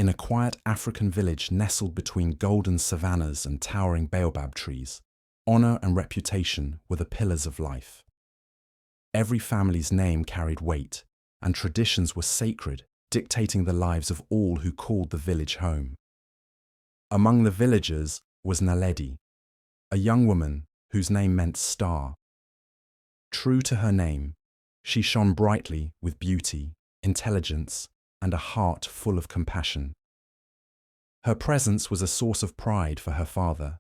In a quiet African village nestled between golden savannas and towering baobab trees, honor and reputation were the pillars of life. Every family's name carried weight, and traditions were sacred, dictating the lives of all who called the village home. Among the villagers was Naledi, a young woman whose name meant star. True to her name, she shone brightly with beauty, intelligence, and a heart full of compassion. Her presence was a source of pride for her father,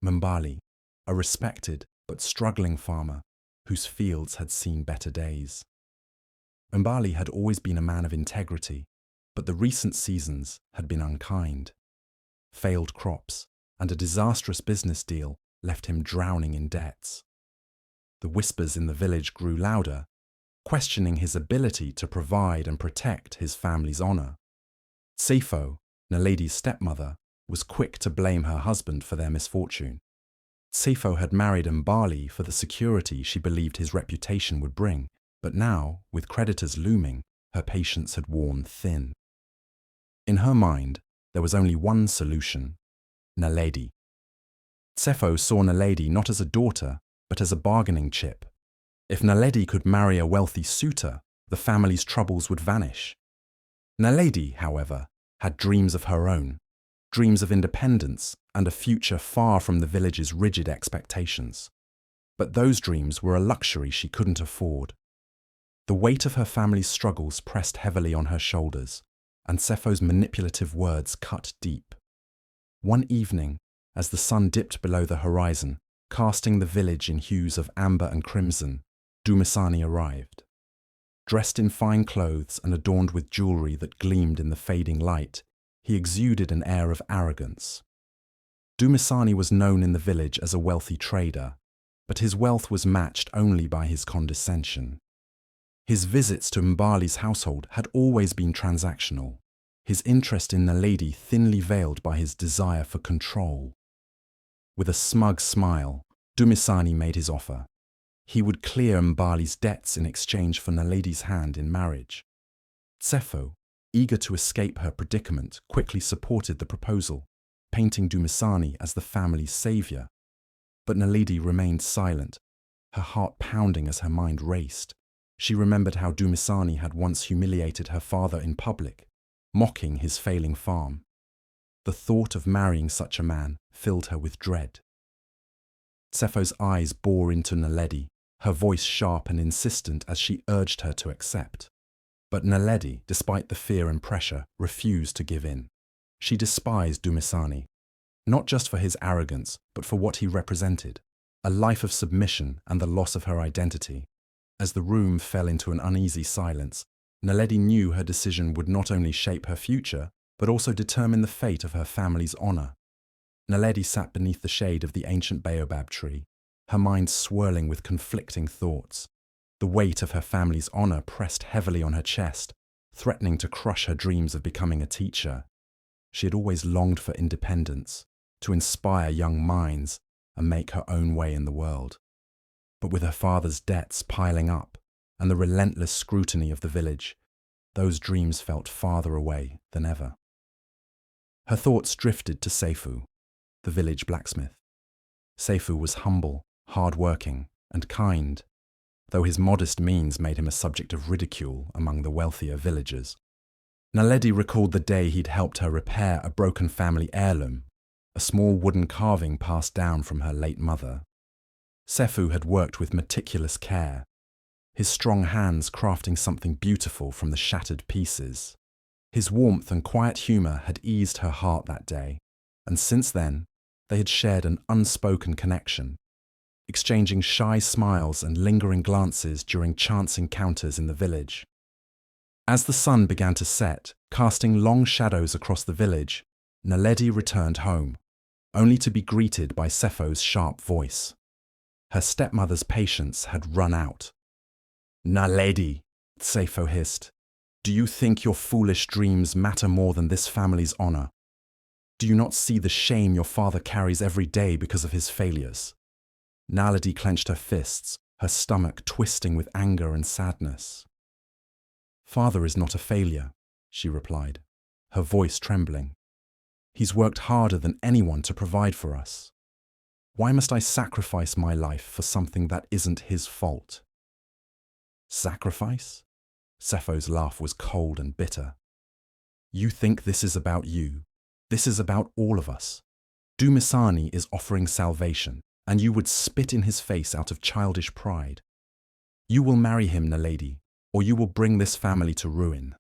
Mbali, a respected but struggling farmer whose fields had seen better days. Mbali had always been a man of integrity, but the recent seasons had been unkind. Failed crops and a disastrous business deal left him drowning in debts. The whispers in the village grew louder, questioning his ability to provide and protect his family's honor. Sefo, Naledi's stepmother, was quick to blame her husband for their misfortune. Sefo had married Mbali for the security she believed his reputation would bring, but now, with creditors looming, her patience had worn thin. In her mind, there was only one solution: Naledi. Sefo saw Naledi not as a daughter, but as a bargaining chip. If Naledi could marry a wealthy suitor, the family's troubles would vanish. Naledi, however, had dreams of her own, dreams of independence and a future far from the village's rigid expectations. But those dreams were a luxury she couldn't afford. The weight of her family's struggles pressed heavily on her shoulders, and Sefo's manipulative words cut deep. One evening, as the sun dipped below the horizon, casting the village in hues of amber and crimson, Dumisani arrived. Dressed in fine clothes and adorned with jewelry that gleamed in the fading light, he exuded an air of arrogance. Dumisani was known in the village as a wealthy trader, but his wealth was matched only by his condescension. His visits to Mbali's household had always been transactional, his interest in Naledi thinly veiled by his desire for control. With a smug smile, Dumisani made his offer. He would clear Mbali's debts in exchange for Naledi's hand in marriage. Sefo, eager to escape her predicament, quickly supported the proposal, painting Dumisani as the family's savior. But Naledi remained silent, her heart pounding as her mind raced. She remembered how Dumisani had once humiliated her father in public, mocking his failing farm. The thought of marrying such a man filled her with dread. Sefo's eyes bore into Naledi, her voice sharp and insistent as she urged her to accept. But Naledi, despite the fear and pressure, refused to give in. She despised Dumisani, not just for his arrogance, but for what he represented, a life of submission and the loss of her identity. As the room fell into an uneasy silence, Naledi knew her decision would not only shape her future, but also determine the fate of her family's honor. Naledi sat beneath the shade of the ancient baobab tree, her mind swirling with conflicting thoughts. The weight of her family's honor pressed heavily on her chest, threatening to crush her dreams of becoming a teacher. She had always longed for independence, to inspire young minds and make her own way in the world. But with her father's debts piling up and the relentless scrutiny of the village, those dreams felt farther away than ever. Her thoughts drifted to Sefo, the village blacksmith. Sefo was humble, hard-working, and kind, though his modest means made him a subject of ridicule among the wealthier villagers. Naledi recalled the day he'd helped her repair a broken family heirloom, a small wooden carving passed down from her late mother. Sefo had worked with meticulous care, his strong hands crafting something beautiful from the shattered pieces. His warmth and quiet humor had eased her heart that day, and since then, they had shared an unspoken connection, exchanging shy smiles and lingering glances during chance encounters in the village. As the sun began to set, casting long shadows across the village, Naledi returned home, only to be greeted by Sefo's sharp voice. Her stepmother's patience had run out. "Naledi," Sefo hissed, "do you think your foolish dreams matter more than this family's honor? Do you not see the shame your father carries every day because of his failures?" Naledi clenched her fists, her stomach twisting with anger and sadness. "Father is not a failure," she replied, her voice trembling. He's worked harder than anyone to provide for us. Why must I sacrifice my life for something that isn't his fault? Sacrifice? Sepho's laugh was cold and bitter. You think this is about you. This is about all of us. Dumisani is offering salvation, and you would spit in his face out of childish pride. You will marry him, Naledi, or you will bring this family to ruin.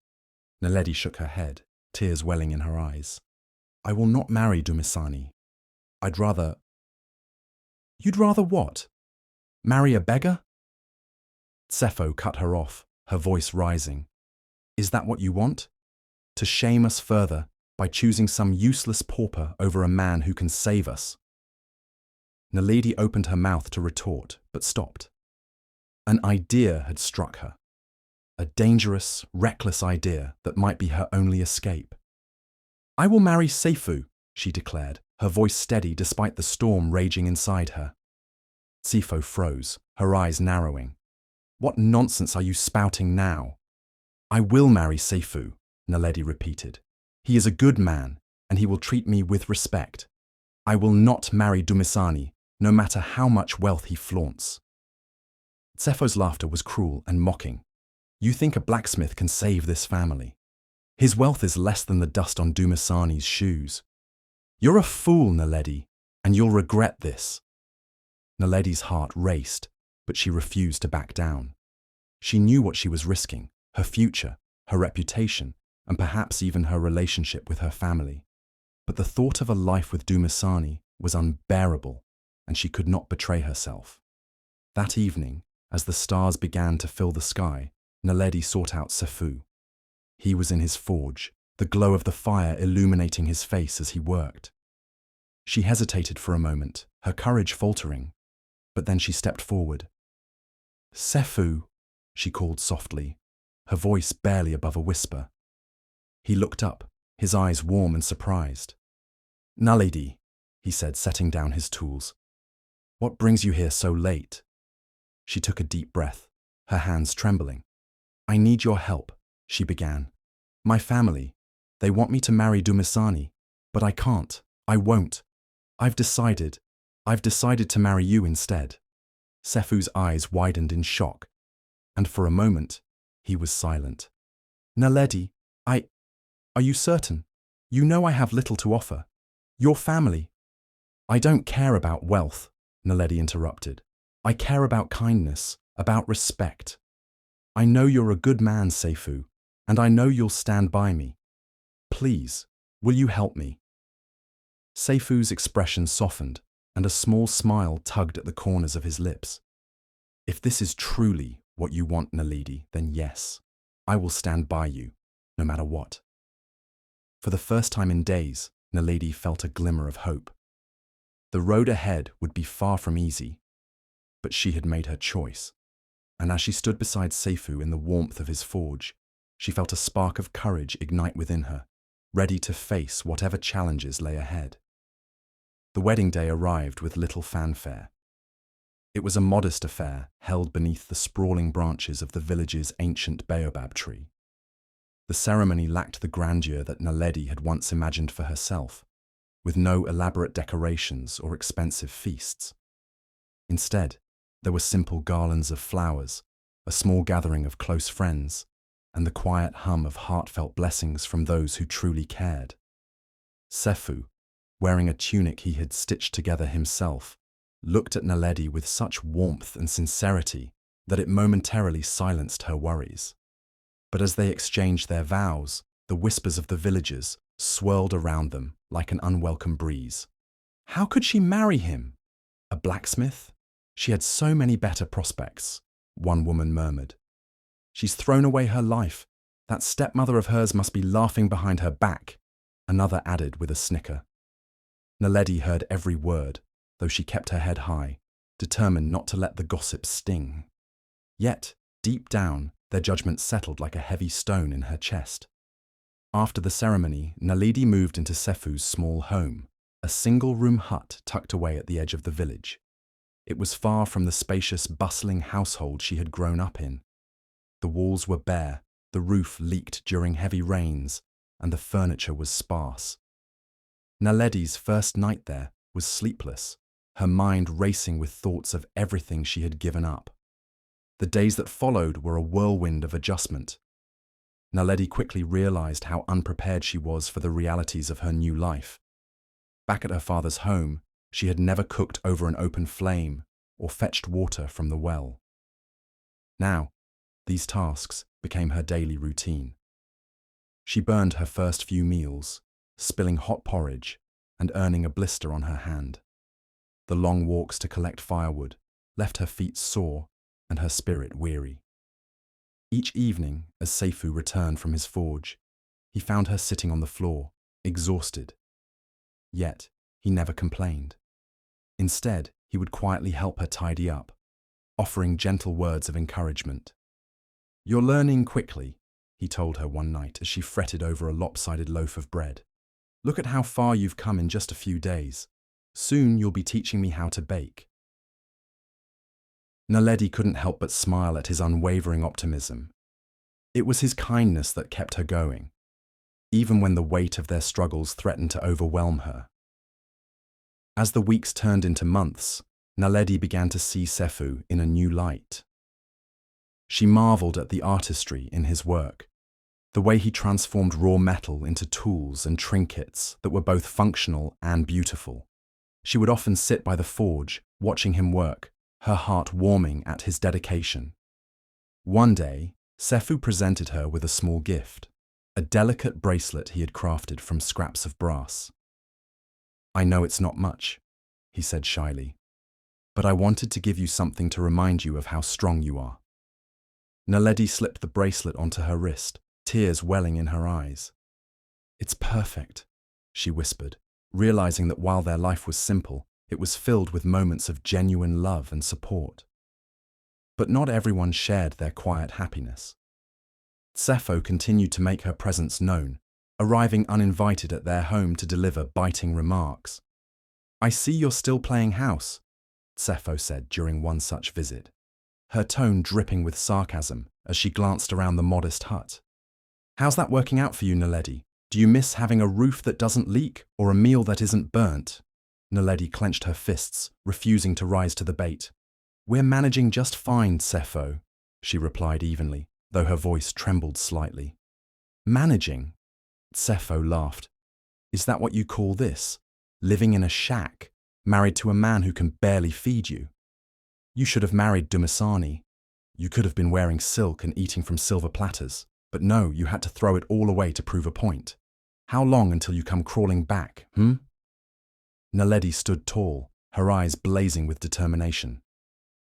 Naledi shook her head, tears welling in her eyes. I will not marry Dumisani. I'd rather... You'd rather what? Marry a beggar? Sepho cut her off, her voice rising. Is that what you want? To shame us further by choosing some useless pauper over a man who can save us? Naledi opened her mouth to retort, but stopped. An idea had struck her. A dangerous, reckless idea that might be her only escape. I will marry Seifu, she declared, her voice steady despite the storm raging inside her. Sepho froze, her eyes narrowing. What nonsense are you spouting now? I will marry Seifu, Naledi repeated. He is a good man, and he will treat me with respect. I will not marry Dumisani, no matter how much wealth he flaunts. Sepho's laughter was cruel and mocking. You think a blacksmith can save this family? His wealth is less than the dust on Dumisani's shoes. You're a fool, Naledi, and you'll regret this. Naledi's heart raced, but she refused to back down. She knew what she was risking, her future, her reputation, and perhaps even her relationship with her family. But the thought of a life with Dumisani was unbearable, and she could not betray herself. That evening, as the stars began to fill the sky, Naledi sought out Seifu. He was in his forge, the glow of the fire illuminating his face as he worked. She hesitated for a moment, her courage faltering, but then she stepped forward. Seifu, she called softly, her voice barely above a whisper. He looked up, his eyes warm and surprised. Naledi, he said, setting down his tools. What brings you here so late? She took a deep breath, her hands trembling. I need your help, she began. My family, they want me to marry Dumisani, but I can't, I won't. I've decided to marry you instead. Seifu's eyes widened in shock, and for a moment, he was silent. Naledi, are you certain? You know I have little to offer. Your family. I don't care about wealth, Naledi interrupted. I care about kindness, about respect. I know you're a good man, Seifu, and I know you'll stand by me. Please, will you help me? Seifu's expression softened, and a small smile tugged at the corners of his lips. If this is truly what you want, Naledi, then yes, I will stand by you, no matter what. For the first time in days, Naledi felt a glimmer of hope. The road ahead would be far from easy, but she had made her choice, and as she stood beside Seifu in the warmth of his forge, she felt a spark of courage ignite within her, ready to face whatever challenges lay ahead. The wedding day arrived with little fanfare. It was a modest affair held beneath the sprawling branches of the village's ancient baobab tree. The ceremony lacked the grandeur that Naledi had once imagined for herself, with no elaborate decorations or expensive feasts. Instead, there were simple garlands of flowers, a small gathering of close friends, and the quiet hum of heartfelt blessings from those who truly cared. Seifu, wearing a tunic he had stitched together himself, looked at Naledi with such warmth and sincerity that it momentarily silenced her worries. But as they exchanged their vows, the whispers of the villagers swirled around them like an unwelcome breeze. How could she marry him? A blacksmith? She had so many better prospects, one woman murmured. She's thrown away her life. That stepmother of hers must be laughing behind her back, another added with a snicker. Naledi heard every word, though she kept her head high, determined not to let the gossip sting. Yet, deep down, their judgment settled like a heavy stone in her chest. After the ceremony, Naledi moved into Seifu's small home, a single-room hut tucked away at the edge of the village. It was far from the spacious, bustling household she had grown up in. The walls were bare, the roof leaked during heavy rains, and the furniture was sparse. Naledi's first night there was sleepless, her mind racing with thoughts of everything she had given up. The days that followed were a whirlwind of adjustment. Naledi quickly realized how unprepared she was for the realities of her new life. Back at her father's home, she had never cooked over an open flame or fetched water from the well. Now, these tasks became her daily routine. She burned her first few meals, spilling hot porridge and earning a blister on her hand. The long walks to collect firewood left her feet sore and her spirit weary. Each evening, as Seifu returned from his forge, he found her sitting on the floor, exhausted. Yet, he never complained. Instead, he would quietly help her tidy up, offering gentle words of encouragement. "You're learning quickly," he told her one night as she fretted over a lopsided loaf of bread. "Look at how far you've come in just a few days. Soon you'll be teaching me how to bake." Naledi couldn't help but smile at his unwavering optimism. It was his kindness that kept her going, even when the weight of their struggles threatened to overwhelm her. As the weeks turned into months, Naledi began to see Seifu in a new light. She marveled at the artistry in his work, the way he transformed raw metal into tools and trinkets that were both functional and beautiful. She would often sit by the forge, watching him work, her heart warming at his dedication. One day, Seifu presented her with a small gift, a delicate bracelet he had crafted from scraps of brass. "I know it's not much," he said shyly, "but I wanted to give you something to remind you of how strong you are." Naledi slipped the bracelet onto her wrist, tears welling in her eyes. "It's perfect," she whispered, realizing that while their life was simple, it was filled with moments of genuine love and support. But not everyone shared their quiet happiness. Seifu continued to make her presence known, arriving uninvited at their home to deliver biting remarks. "I see you're still playing house," Seifu said during one such visit, her tone dripping with sarcasm as she glanced around the modest hut. "How's that working out for you, Naledi? Do you miss having a roof that doesn't leak or a meal that isn't burnt?" Naledi clenched her fists, refusing to rise to the bait. "We're managing just fine, Seifu," she replied evenly, though her voice trembled slightly. "Managing?" Seifu laughed. "Is that what you call this? Living in a shack, married to a man who can barely feed you? You should have married Dumasani. You could have been wearing silk and eating from silver platters, but no, you had to throw it all away to prove a point. How long until you come crawling back, Naledi stood tall, her eyes blazing with determination.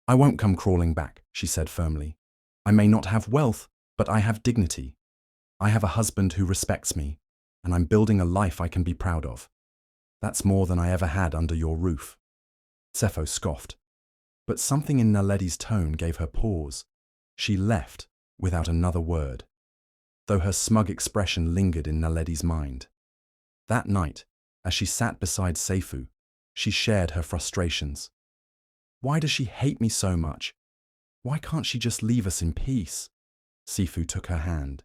"I won't come crawling back," she said firmly. "I may not have wealth, but I have dignity. I have a husband who respects me, and I'm building a life I can be proud of. That's more than I ever had under your roof." Seifu scoffed, but something in Naledi's tone gave her pause. She left without another word, though her smug expression lingered in Naledi's mind. That night, as she sat beside Seifu, she shared her frustrations. "Why does she hate me so much? Why can't she just leave us in peace?" Seifu took her hand,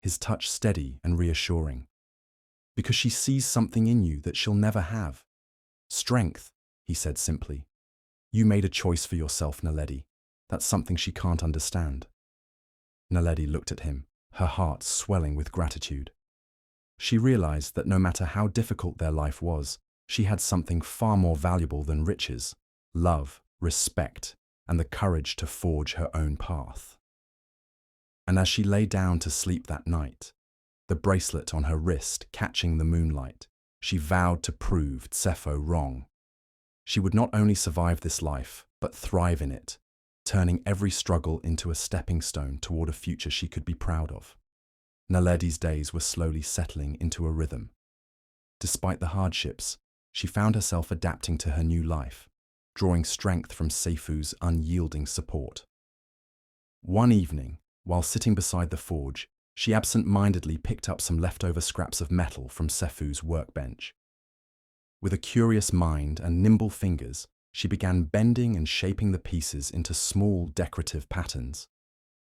his touch steady and reassuring. "Because she sees something in you that she'll never have. Strength," he said simply. "You made a choice for yourself, Naledi. That's something she can't understand." Naledi looked at him, her heart swelling with gratitude. She realized that no matter how difficult their life was, she had something far more valuable than riches: love, respect, and the courage to forge her own path. And as she lay down to sleep that night, the bracelet on her wrist catching the moonlight, she vowed to prove Seifu wrong. She would not only survive this life, but thrive in it, turning every struggle into a stepping stone toward a future she could be proud of. Naledi's days were slowly settling into a rhythm. Despite the hardships, she found herself adapting to her new life, drawing strength from Seifu's unyielding support. One evening, while sitting beside the forge, she absent-mindedly picked up some leftover scraps of metal from Seifu's workbench. With a curious mind and nimble fingers, she began bending and shaping the pieces into small decorative patterns.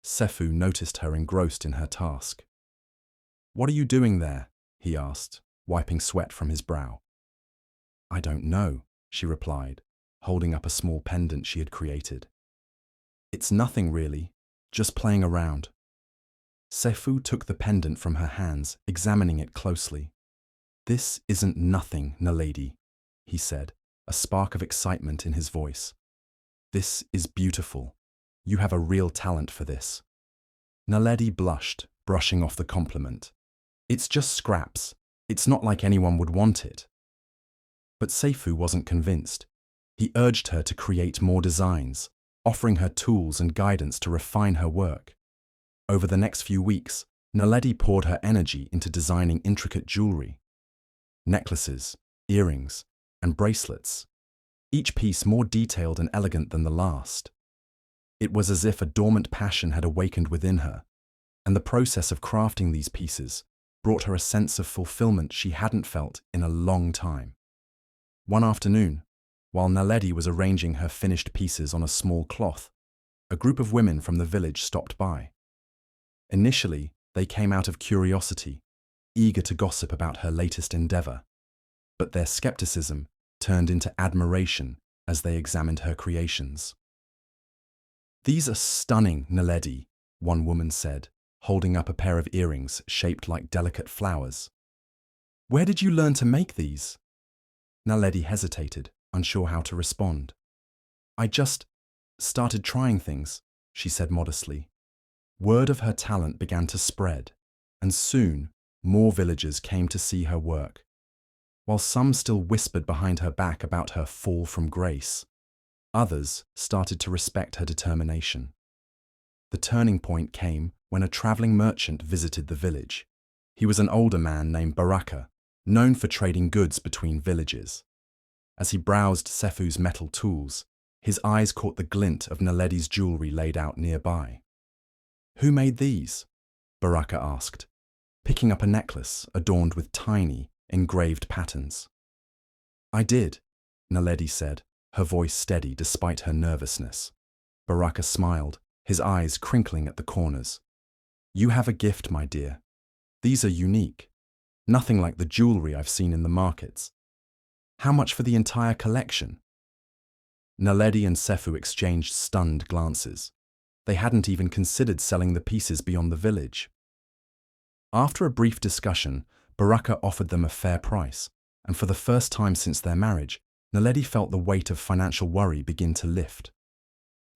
Seifu noticed her engrossed in her task. "What are you doing there?" he asked, wiping sweat from his brow. I don't know, she replied, holding up a small pendant she had created. It's nothing really, just playing around. Seyfu took the pendant from her hands, examining it closely. This isn't nothing, Naledi, he said, a spark of excitement in his voice. This is beautiful. You have a real talent for this. Naledi blushed, brushing off the compliment. It's just scraps. It's not like anyone would want it. But Seyfu wasn't convinced. He urged her to create more designs, offering her tools and guidance to refine her work. Over the next few weeks, Naledi poured her energy into designing intricate jewelry. Necklaces, earrings, and bracelets, each piece more detailed and elegant than the last. It was as if a dormant passion had awakened within her, and the process of crafting these pieces brought her a sense of fulfillment she hadn't felt in a long time. One afternoon, while Naledi was arranging her finished pieces on a small cloth, a group of women from the village stopped by. Initially, they came out of curiosity, eager to gossip about her latest endeavor, but their skepticism turned into admiration as they examined her creations. These are stunning, Naledi, one woman said, holding up a pair of earrings shaped like delicate flowers. Where did you learn to make these? Naledi hesitated, unsure how to respond. I just started trying things, she said modestly. Word of her talent began to spread, and soon more villagers came to see her work. While some still whispered behind her back about her fall from grace, others started to respect her determination. The turning point came when a traveling merchant visited the village. He was an older man named Baraka, known for trading goods between villages. As he browsed Seyfu's metal tools, his eyes caught the glint of Naledi's jewelry laid out nearby. Who made these? Baraka asked, picking up a necklace adorned with tiny, engraved patterns. I did, Naledi said, her voice steady despite her nervousness. Baraka smiled, his eyes crinkling at the corners. You have a gift, my dear. These are unique. Nothing like the jewelry I've seen in the markets. How much for the entire collection? Naledi and Seyfu exchanged stunned glances. They hadn't even considered selling the pieces beyond the village. After a brief discussion, Baraka offered them a fair price, and for the first time since their marriage, Naledi felt the weight of financial worry begin to lift.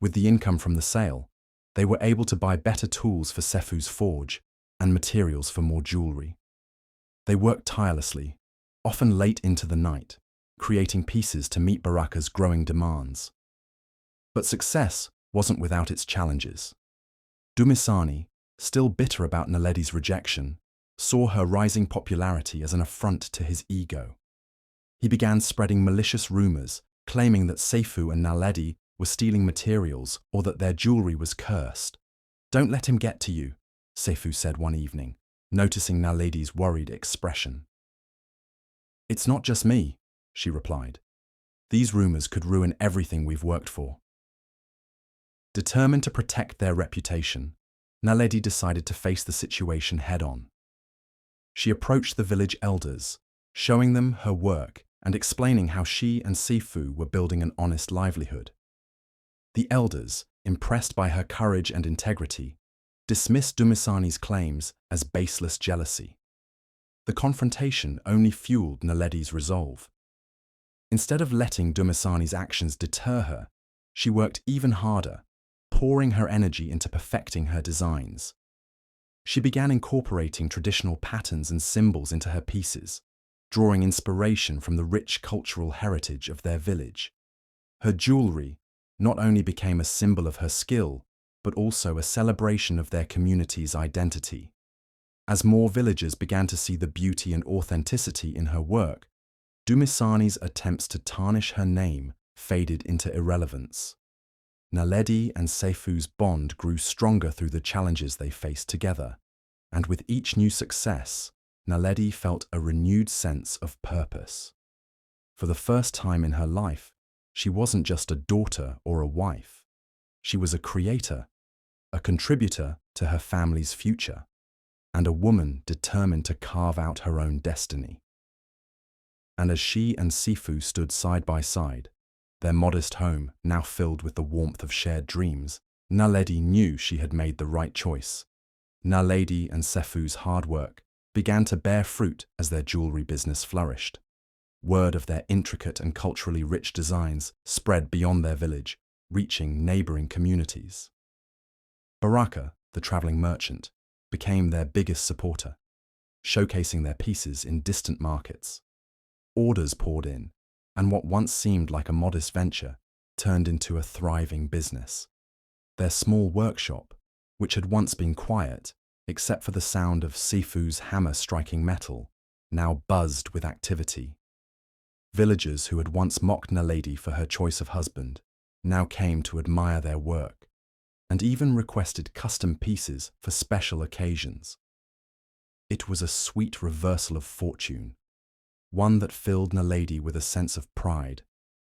With the income from the sale, they were able to buy better tools for Seyfu's forge and materials for more jewelry. They worked tirelessly, often late into the night, creating pieces to meet Baraka's growing demands. But success wasn't without its challenges. Dumisani, still bitter about Naledi's rejection, saw her rising popularity as an affront to his ego. He began spreading malicious rumors, claiming that Seyfu and Naledi were stealing materials or that their jewelry was cursed. Don't let him get to you, Seyfu said one evening, noticing Naledi's worried expression. It's not just me, she replied. These rumors could ruin everything we've worked for. Determined to protect their reputation, Naledi decided to face the situation head-on. She approached the village elders, showing them her work and explaining how she and Seyfu were building an honest livelihood. The elders, impressed by her courage and integrity, dismissed Dumisani's claims as baseless jealousy. The confrontation only fueled Naledi's resolve. Instead of letting Dumisani's actions deter her, she worked even harder, pouring her energy into perfecting her designs. She began incorporating traditional patterns and symbols into her pieces, drawing inspiration from the rich cultural heritage of their village. Her jewelry not only became a symbol of her skill, but also a celebration of their community's identity. As more villagers began to see the beauty and authenticity in her work, Dumisani's attempts to tarnish her name faded into irrelevance. Naledi and Seyfu's bond grew stronger through the challenges they faced together, and with each new success, Naledi felt a renewed sense of purpose. For the first time in her life, she wasn't just a daughter or a wife. She was a creator, a contributor to her family's future. and a woman determined to carve out her own destiny. And as she and Sifu stood side by side, their modest home now filled with the warmth of shared dreams, Naledi knew she had made the right choice. Naledi and Sifu's hard work began to bear fruit as their jewelry business flourished. Word of their intricate and culturally rich designs spread beyond their village, reaching neighboring communities. Baraka, the traveling merchant, became their biggest supporter, showcasing their pieces in distant markets. Orders poured in, and what once seemed like a modest venture turned into a thriving business. Their small workshop, which had once been quiet, except for the sound of Sifu's hammer striking metal, now buzzed with activity. Villagers who had once mocked Naledi for her choice of husband now came to admire their work, and even requested custom pieces for special occasions. It was a sweet reversal of fortune, one that filled Naledi with a sense of pride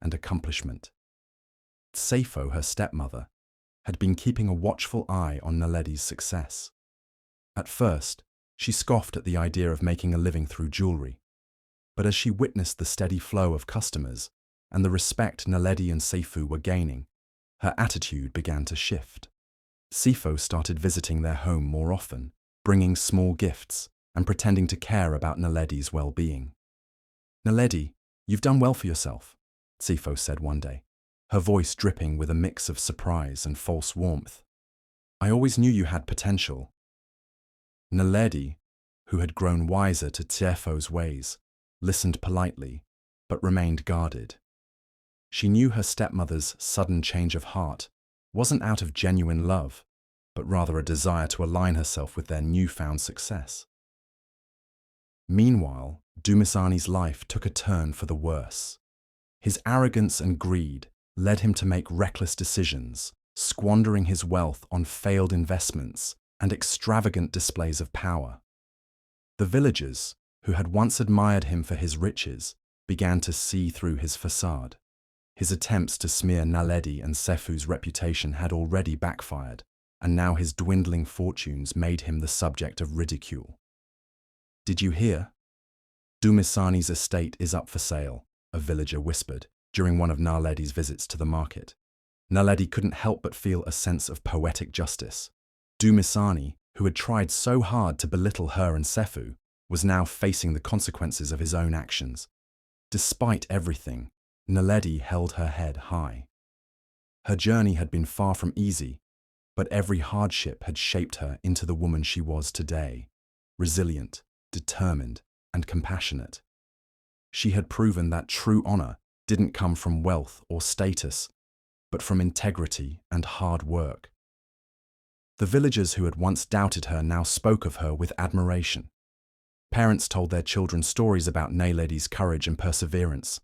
and accomplishment. Sefo, her stepmother, had been keeping a watchful eye on Naledi's success. At first, she scoffed at the idea of making a living through jewelry, but as she witnessed the steady flow of customers and the respect Naledi and Sifu were gaining, her attitude began to shift. Sefo started visiting their home more often, bringing small gifts and pretending to care about Naledi's well-being. "Naledi, you've done well for yourself," Sefo said one day, her voice dripping with a mix of surprise and false warmth. "I always knew you had potential." Naledi, who had grown wiser to Sefo's ways, listened politely, but remained guarded. She knew her stepmother's sudden change of heart wasn't out of genuine love, but rather a desire to align herself with their newfound success. Meanwhile, Dumisani's life took a turn for the worse. His arrogance and greed led him to make reckless decisions, squandering his wealth on failed investments and extravagant displays of power. The villagers, who had once admired him for his riches, began to see through his facade. His attempts to smear Naledi and Sifu's reputation had already backfired, and now his dwindling fortunes made him the subject of ridicule. "Did you hear? Dumisani's estate is up for sale," a villager whispered during one of Naledi's visits to the market. Naledi couldn't help but feel a sense of poetic justice. Dumisani, who had tried so hard to belittle her and Sifu, was now facing the consequences of his own actions. Despite everything, Naledi held her head high. Her journey had been far from easy, but every hardship had shaped her into the woman she was today, resilient, determined, and compassionate. She had proven that true honor didn't come from wealth or status, but from integrity and hard work. The villagers who had once doubted her now spoke of her with admiration. Parents told their children stories about Naledi's courage and perseverance,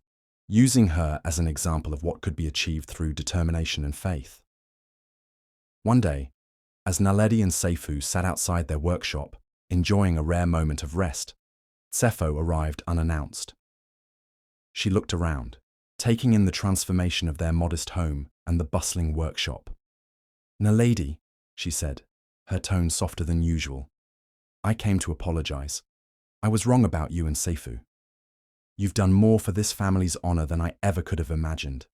using her as an example of what could be achieved through determination and faith. One day, as Naledi and Sifu sat outside their workshop, enjoying a rare moment of rest, Sefo arrived unannounced. She looked around, taking in the transformation of their modest home and the bustling workshop. "Naledi," she said, her tone softer than usual, "I came to apologize. I was wrong about you and Sifu. You've done more for this family's honor than I ever could have imagined."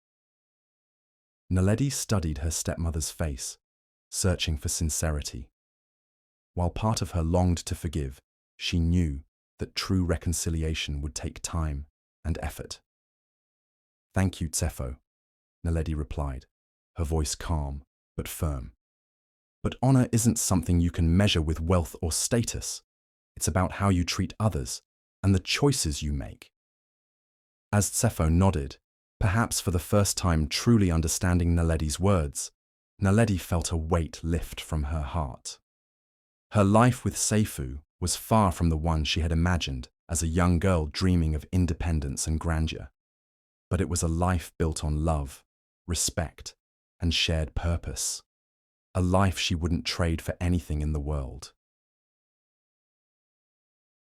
Naledi studied her stepmother's face, searching for sincerity. While part of her longed to forgive, she knew that true reconciliation would take time and effort. "Thank you, Sefo," Naledi replied, her voice calm but firm. "But honor isn't something you can measure with wealth or status. It's about how you treat others and the choices you make." As Sefo nodded, perhaps for the first time truly understanding Naledi's words, Naledi felt a weight lift from her heart. Her life with Sifu was far from the one she had imagined as a young girl dreaming of independence and grandeur. But it was a life built on love, respect, and shared purpose. A life she wouldn't trade for anything in the world.